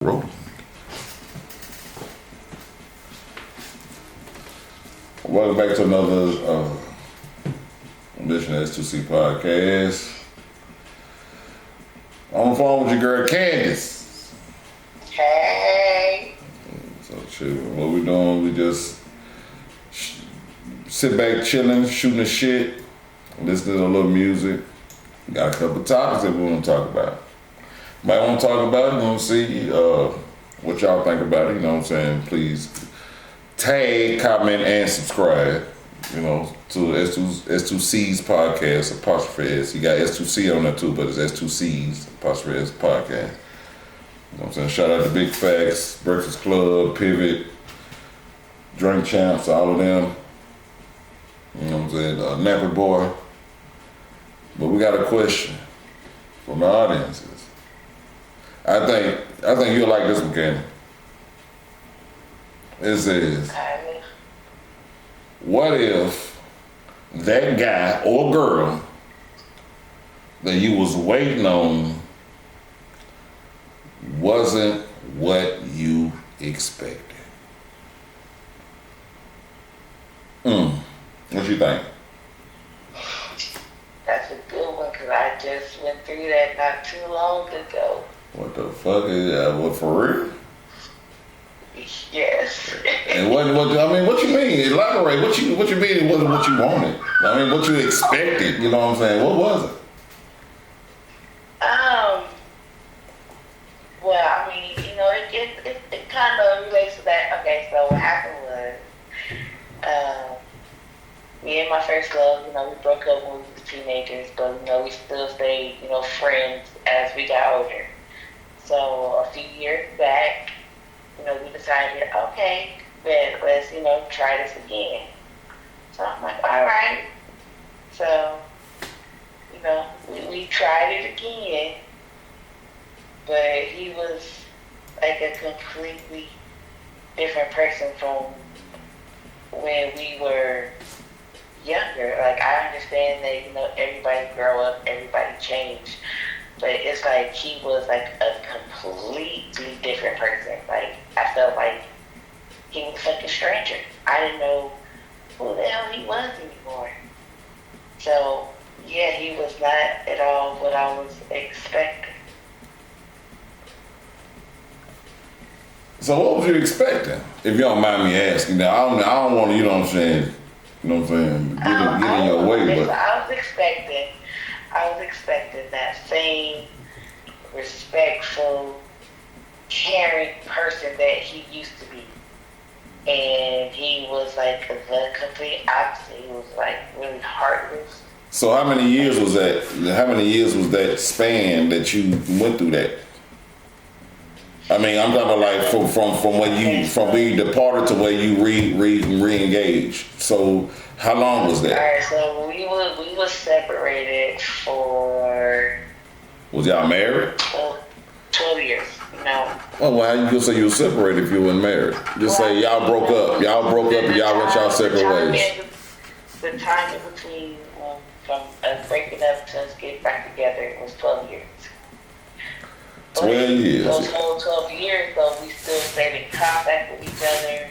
Welcome back to another edition of S2C podcast. On the phone with your girl Candace. Hey. So chill. What we doing? We just sit back, chilling, shooting the shit, listening to a little music. Got a couple topics that we want to talk about. Might want to talk about it, you know, see what y'all think about it, you know what I'm saying? Please tag, comment, and subscribe, you know, to S2C's podcast, apostrophe S. You got S2C on there too, but it's S2C's, apostrophe S podcast. You know what I'm saying? Shout out to Big Facts, Breakfast Club, Pivot, Drink Champs, all of them. You know what I'm saying? Napper Boy. But we got a question from the audiences. I think you'll like this one, Candy. It says, what if that guy or girl that you was waiting on wasn't what you expected? What you think? That's a good one because I just went through that not too long ago. What the fuck is that? What, for real? Yes. And what you mean? Elaborate. What you mean it wasn't what you wanted? I mean, what you expected, you know what I'm saying? What was it? Well, I mean, you know, it kind of relates to that. Okay, so what happened was, me and my first love, you know, we broke up when we were teenagers, but, you know, we still stayed, you know, friends as we got older. So a few years back, you know, we decided, okay, then let's, you know, try this again. So I'm like, all right. So, you know, we tried it again, but he was like a completely different person from when we were younger. Like, I understand that, you know, everybody grow up, everybody change. But it's like he was like a completely different person. Like, I felt like he was like a stranger. I didn't know who the hell he was anymore. So, yeah, he was not at all what I was expecting. So what was you expecting? If you don't mind me asking. Now, I don't want to, you know what I'm saying, get in your way, but I was expecting that same respectful, caring person that he used to be. And he was like the complete opposite. He was like really heartless. So how many years was that? How many years was that span that you went through that? I mean, I'm talking about like from when you departed to where you re-engaged. So how long was that? All right, so we was separated for. Was y'all married? 12 years. No. Oh, well, how you gonna say you were separated if you weren't married? Just say y'all broke up. Y'all broke up and y'all went y'all separate ways. The time in between from us breaking up to us getting back together was 12 years. 12 years. Those whole 12 years, though, we still stayed in contact with each other.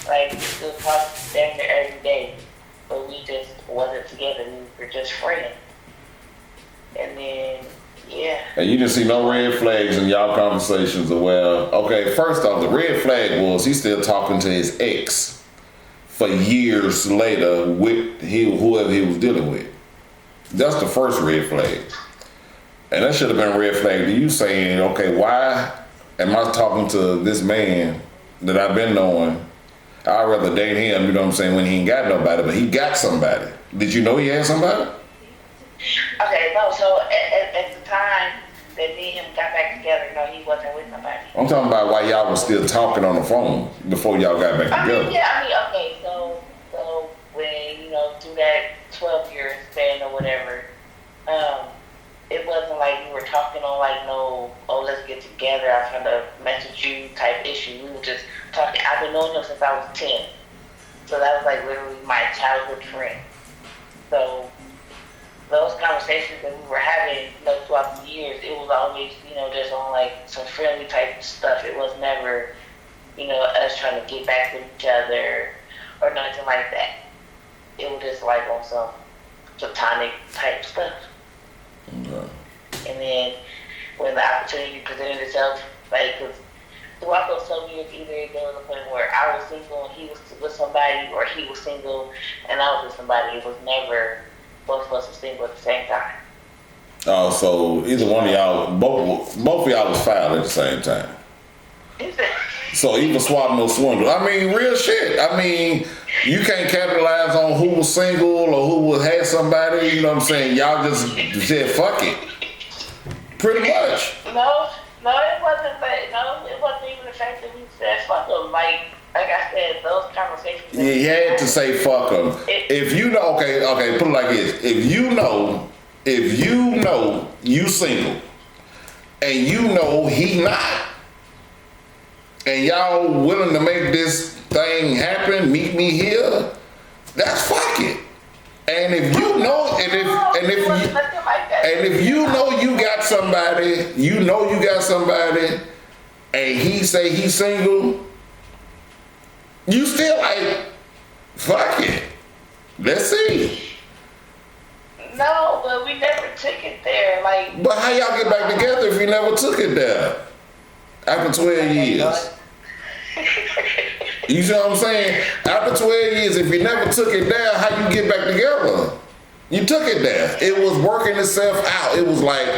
Like, we still talked damn near every day. But we just wasn't together. We were just friends. And then, yeah. And you didn't see no red flags in y'all conversations of, well, okay, first off, the red flag was he's still talking to his ex for years later with whoever he was dealing with. That's the first red flag. And that should have been a red flag to you saying, okay, why am I talking to this man that I've been knowing? I'd rather date him, you know what I'm saying, when he ain't got nobody, but he got somebody. Did you know he had somebody? Okay, no, so at the time that me and him got back together, no, he wasn't with nobody. I'm talking about why y'all was still talking on the phone before y'all got back together. Okay, so when, you know, through that 12-year span or whatever, it wasn't like we were talking on like no, oh, let's get together, I'm trying to message you type issue. We were just talking. I've been knowing him since I was 10. So that was like literally my childhood friend. So those conversations that we were having, throughout the years, it was always, just on like some friendly type of stuff. It was never, us trying to get back with each other or nothing like that. It was just like on some platonic type stuff. Okay. And then when the opportunity presented itself, like, cause throughout those 7 years, either there was a point where I was single and he was with somebody, or he was single and I was with somebody. It was never both of us were single at the same time. Oh, so either one of y'all, both of y'all was fouled at the same time. So either swap or swindle. I mean, real shit. I mean, you can't capitalize on who was single or who had somebody. You know what I'm saying? Y'all just said fuck it. Pretty much. No, it wasn't. It wasn't even the fact that we said fuck them. Like I said, those conversations. Yeah, you had to say fuck them. If you know, okay, put it like this: if you know you single, and you know he not, and y'all willing to make this thing happen, meet me here, that's fuck it. And if you know, and if you know you got somebody, and he say he's single, you still like, fuck it. Let's see. No, but we never took it there. Like, but how y'all get back together if you never took it there? After 12 years. You see what I'm saying? After 12 years, if you never took it there, how you get back together? You took it there. It was working itself out. It was like,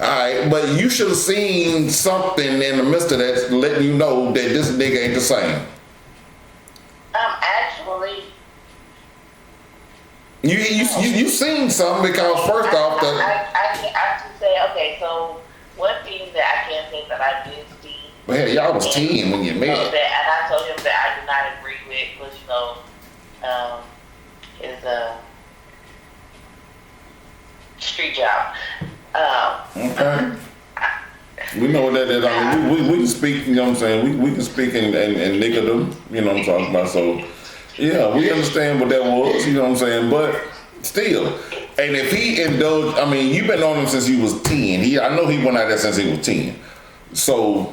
all right, but you should have seen something in the midst of that letting you know that this nigga ain't the same. Actually, you seen something because first off, I can say, okay, so one thing that I can say that I did see. But hell, y'all was 10 when you met. And I told him that I do not agree with was, his street job. Okay. We know what that is. I mean, we can speak, you know what I'm saying? We can speak and nigga them, you know what I'm talking about. So, yeah, we understand what that was, you know what I'm saying? But still, and if he indulged, I mean, you've been on him since he was 10. I know he went out there since he was 10. So,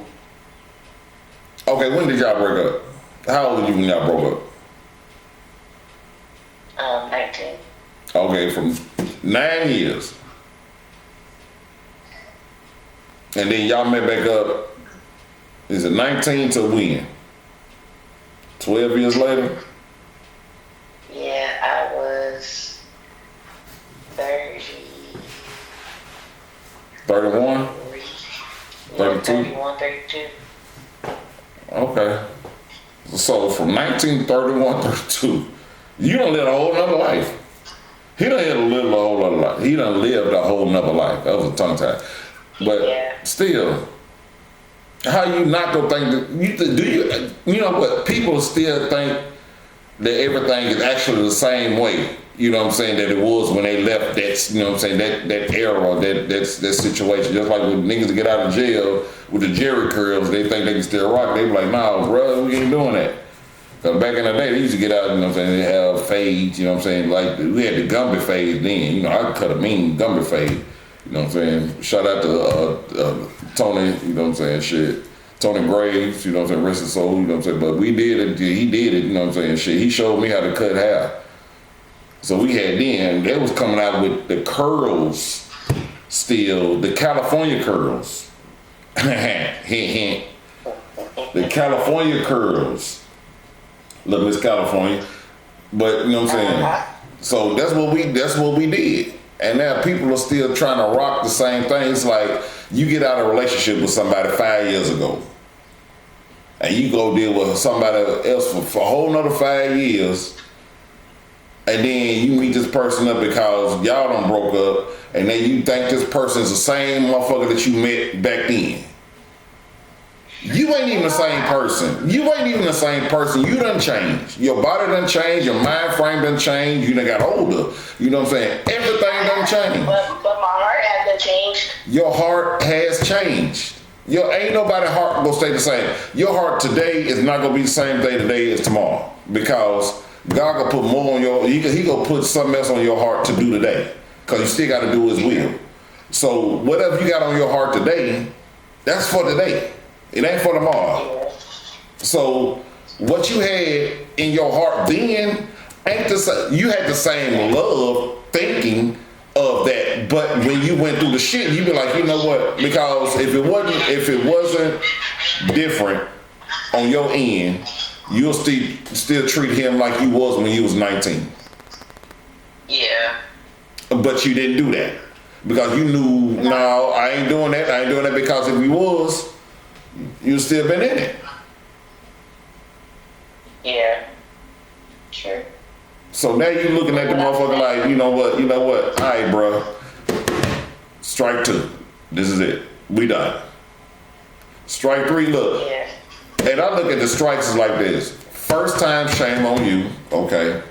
okay, when did y'all break up? How old were you when y'all broke up? 19. Okay, from 9 years. And then y'all met back up, is it 19 to when? 12 years later? Yeah, I was 30. 31? 32? 31, 32. Okay. So from 1931, 32, you done lived a whole nother life. He done lived a whole nother life. He done lived a whole nother life. That was a tongue tie. But still, how you not gonna think that you know what? People still think that everything is actually the same way. You know what I'm saying? That it was when they left that, you know what I'm saying, that era, that situation. Just like when niggas get out of jail with the Jerry curls, they think they can still rock. They be like, nah, bro, we ain't doing that. Cause back in the day, they used to get out, you know what I'm saying, they have fades, you know what I'm saying, like we had the Gumby fade then. You know, I cut a mean Gumby fade. You know what I'm saying? Shout out to Tony, you know what I'm saying, shit. Tony Graves, you know what I'm saying, rest his soul, you know what I'm saying. But we did it, he did it, you know what I'm saying, shit. He showed me how to cut hair. So we had then, they was coming out with the curls still, the California curls. Hint, hint. The California curls. Look, Miss California. But, you know what I'm saying? So that's what we did. And now people are still trying to rock the same thing. It's like you get out of a relationship with somebody 5 years ago. And you go deal with somebody else for a whole nother 5 years. And then you meet this person up because y'all done broke up. And then you think this person's the same motherfucker that you met back then. You ain't even the same person. You done changed. Your body done changed. Your mind frame done changed. You done got older. You know what I'm saying? Everything done changed. But my heart hasn't changed. Your heart has changed. Ain't nobody's heart gonna stay the same. Your heart today is not gonna be the same day today as tomorrow. Because God gonna put more on he gonna put something else on your heart to do today. because you still got to do his will. So whatever you got on your heart today, that's for today. It ain't for tomorrow. So what you had in your heart then ain't the same. You had the same love thinking of that, but when you went through the shit, you be like, you know what? Because if it wasn't different on your end, you'll still treat him like you was when you was 19. Yeah. But you didn't do that because you knew, no, I ain't doing that. I ain't doing that because if you was, you'd still been in it. Yeah. Sure. So now you looking at the motherfucker like, you know what? All right, bro. Strike 2. This is it. We done. Strike 3, look. Yeah. And I look at the strikes as like this. First time, shame on you, okay?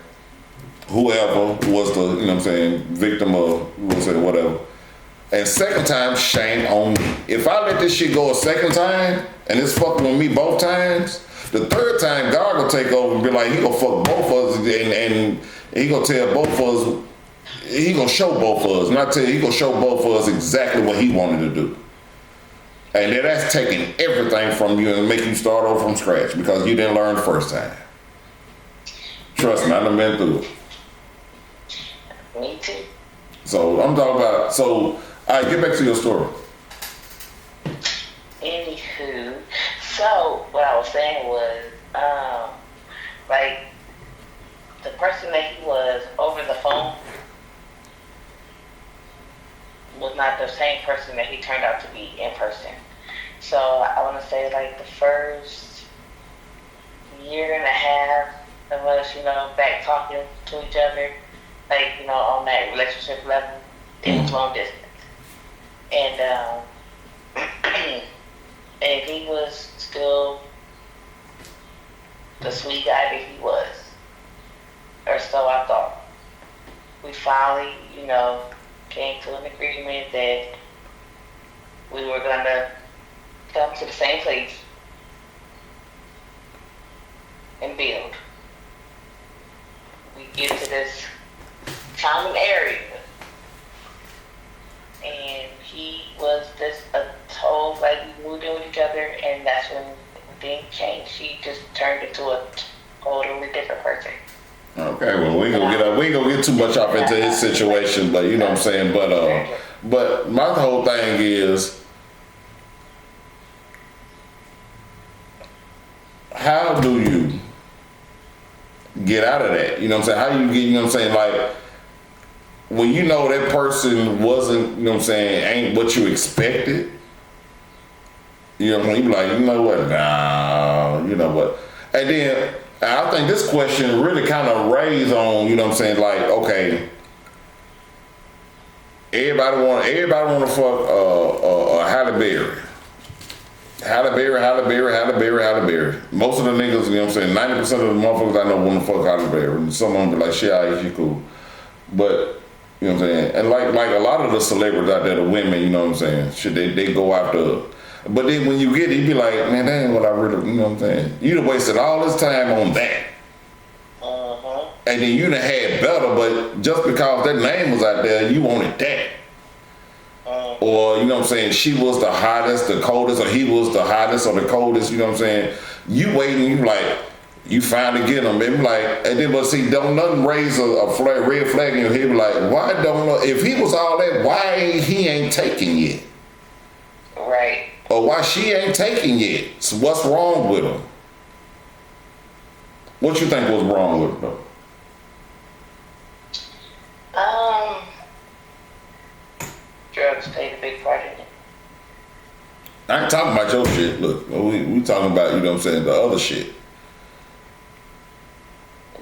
Whoever was the, you know what I'm saying, victim of, whatever. And second time, shame on me. If I let this shit go a second time, and it's fucking with me both times, the third time, God will take over and be like, he gonna fuck both of us, and he gonna tell both of us, he gonna show both of us, not tell you, he gonna show both of us exactly what he wanted to do. And then that's taking everything from you and make you start over from scratch because you didn't learn the first time. Trust me, I done been through it. Me too. So I'm talking about, so, all right, get back to your story. Anywho, so what I was saying was, like, the person that he was over the phone was not the same person that he turned out to be in person. So I want to say, like, the first year and a half of us, back talking to each other, like, on that relationship level, it was long distance. And, and he was still the sweet guy that he was. Or so I thought. We finally, came to an agreement that we were going to come to the same place and build. We get to this common area, and he was just a total, like, we moved in with each other, and that's when things changed. He just turned into a totally different person. Okay, well, we ain't gonna get too much off into his situation, but you know what I'm saying. But my whole thing is, how do you get out of that? You know what I'm saying? How do you get? You know what I'm saying? Like, when you know that person wasn't, you know what I'm saying, ain't what you expected. You know what I mean? You be like, you know what? Nah, you know what? And then I think this question really kind of raised on, you know what I'm saying, like, okay, everybody want to fuck Halle Berry. Halle Berry. Most of the niggas, you know what I'm saying, 90% of the motherfuckers I know want to fuck Halle Berry. And some of them be like, shit, she cool. But, you know what I'm saying, and like a lot of the celebrities out there, the women, you know what I'm saying, shit, they go after. But then when you get it, you be like, man, that ain't what I really, you know what I'm saying? You done wasted all this time on that. Uh-huh. And then you done had better, but just because that name was out there, you wanted that. Uh-huh. Or, you know what I'm saying, she was the hottest, the coldest, or he was the hottest or the coldest, you know what I'm saying? You waiting, you like, you finally get them. And like, and then, but see, don't nothing raise a red flag in your head. Like, why don't, if he was all that, why he ain't taking yet? Right. Or why she ain't taking yet? So what's wrong with him? What you think was wrong with him, though? Drugs played a big part in it. I ain't talking about your shit. Look, we talking about, you know what I'm saying, the other shit.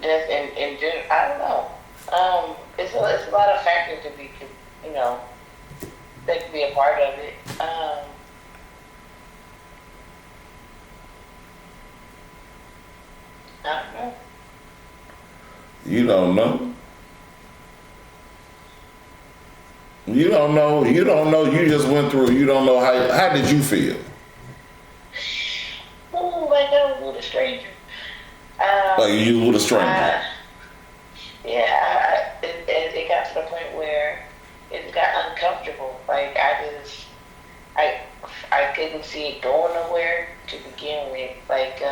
Just in general, I don't know. It's a lot of factors to be, that could be a part of it. I don't know. You don't know. You don't know. You don't know. You just went through. You don't know how did you feel? Ooh, like I was with a stranger. Like you with a stranger. Yeah, it got to the point where couldn't see it going nowhere to begin with. Like,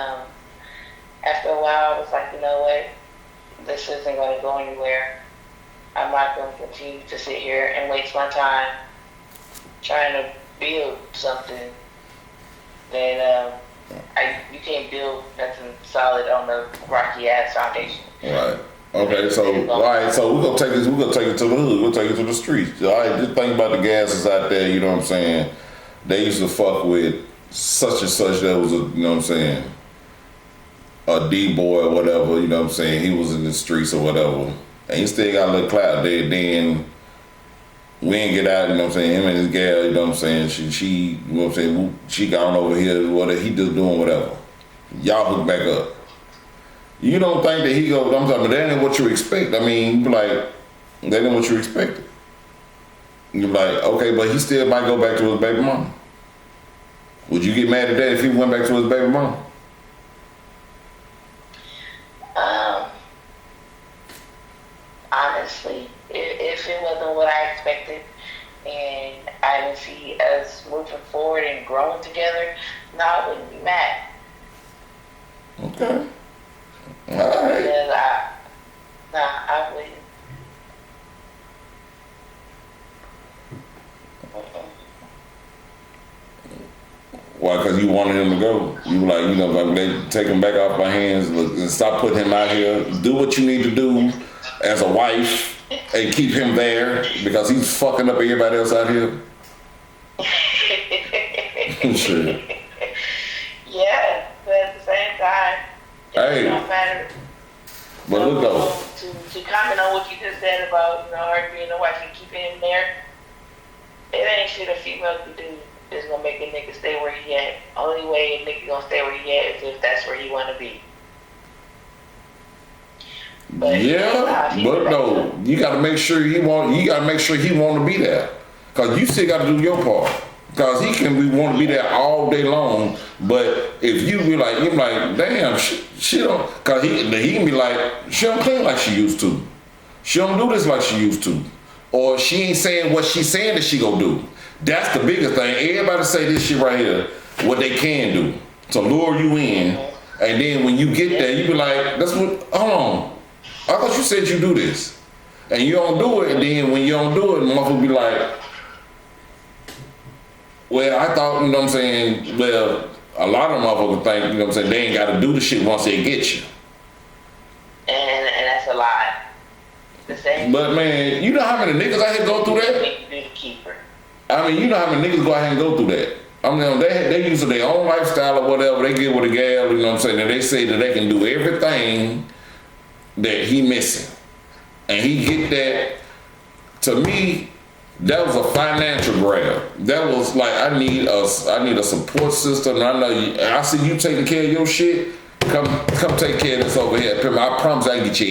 after a while, I was like, you know what? This isn't going to go anywhere. I'm not going to continue to sit here and waste my time trying to build something that you can't build nothing solid on a rocky ass foundation. Right. Okay. So all right. So we're gonna take this. We're gonna take it to the hood. We'll take it to the streets. All right. Just think about the gases out there. You know what I'm saying? They used to fuck with such and such. That was a, you know what I'm saying, a D boy or whatever. You know what I'm saying? He was in the streets or whatever, and he still got a little clout there. Then we ain't get out. You know what I'm saying? Him and his gal. You know what I'm saying? She you know what I'm saying? She got on over here. Whatever. He just doing whatever. Y'all hook back up. You don't think that he go, I'm talking, but that ain't what you expect. I mean, you be like, that ain't what you expected. You're like, okay, but he still might go back to his baby mama. Would you get mad at that if he went back to his baby mama? Honestly, if it wasn't what I expected and I didn't see us moving forward and growing together, no, I wouldn't be mad. Okay. All right. Because I wouldn't. Why? Because you wanted him to go. You were like, you know, like they take him back off my hands and stop putting him out here. Do what you need to do as a wife and keep him there because he's fucking up everybody else out here. Sure. Yeah, but at the same time, Hey. it don't matter. But look though. To comment on what you just said about, you know, her being a wife and keeping him there, it ain't shit a female can do that's gonna make a nigga stay where he at. Only way a nigga gonna stay where he at is if that's where he wanna be. But Yeah, but no, you gotta make sure he want to be there. Cause you still gotta do your part. Cause he can want to be there all day long, but if you be like, you're like, damn, she don't. Cause he can be like, she don't clean like she used to. She don't do this like she used to, or she ain't saying what she's saying that she gonna do. That's the biggest thing. Everybody say this shit right here, what they can do to lure you in, and then when you get there, you be like, that's what. Hold on, I thought you said you do this, and you don't do it, and then when you don't do it, the motherfucker be like. Well, I thought, you know what I'm saying, well, a lot of motherfuckers think, you know what I'm saying, they ain't got to do the shit once they get you. And that's a lie. The same. But man, you know how many niggas out here go through that? Make you be the keeper. I mean, you know how many niggas go out here and go through that? I mean, they use their own lifestyle or whatever, they get with a gal, you know what I'm saying, and they say that they can do everything that he missing. And he get that, to me, that was a financial grab. That was like, I need a support system. I know I see you taking care of your shit. Come take care of this over here. I promise I can get you